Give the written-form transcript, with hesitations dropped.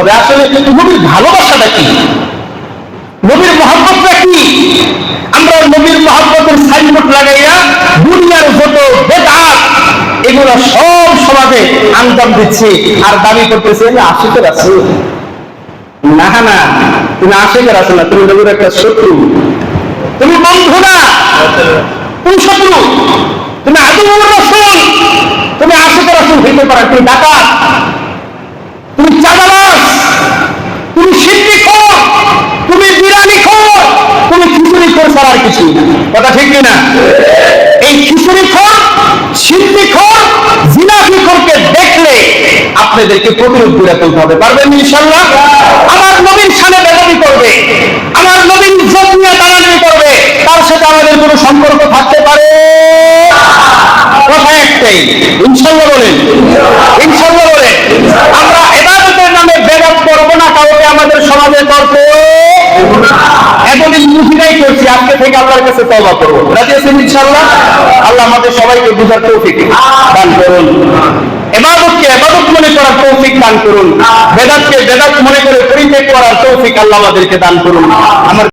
হবে আসলে নবীর ভালোবাসাটা কি, নবীর মহব্বতটা কি। আমরা নবীর মহব্বতের সাইনবোর্ড লাগাইয়া দুনিয়ার যত বেদাত এগুলো সব সমাজে আঞ্জাম দিচ্ছি আর দাবি করতেছি আমি আশিকের আছি। না না, তুমি আশিকের আছো না, তুমি নবীর একটা শত্রু, তুমি বন্ধু না, তুমি শত্রু, তুমি আদুর রাসূল, তুমি আশিকের রাসূল হইতে পারো, তুমি ডাকাত, তুমি চাঁদাবাজ, তুমি সিদ্দিকখোর, তুমি বিরানিখোর, তুমি খিচুড়িখোর ছাড়া আর কিছুই না। কথা ঠিক কিনা? এই খিচুড়িখোর, সিদ্দিকখোর, জিনাফিখোরকে দেখলে আপনাদেরকে প্রতিরোধ করে তুলতে হবে। পারবেন ইনশাআল্লাহ? আমার নবীর সামনে বেয়াদবি করবে, আমার নবীর ইজ্জত নিয়ে টানাটানি করবে, তার সাথে আমাদের কোনো সম্পর্ক থাকতে পারে? কথা একটাই, ইনশাআল্লাহ বলেন, ইনশাআল্লাহ বলেন। আমরা ইবাদতের নামে বেদাত করব না, কাউকে আমাদের সমাজে করতে এতদিন মুখিটাই করছি, আজকে থেকে আল্লাহর কাছে তওবা করব। রাজি আছেন ইনশাআল্লাহ? আল্লাহ আমাদের সবাইকে বুঝার তৌফিক দান করুন, ইবাদতকে ইবাদত মনে করার তৌফিক দান করুন, বেদাতকে বেদাত মনে করে পরিত্যাগ করার তৌফিক আল্লাহ আমাদেরকে দান করুন। আমার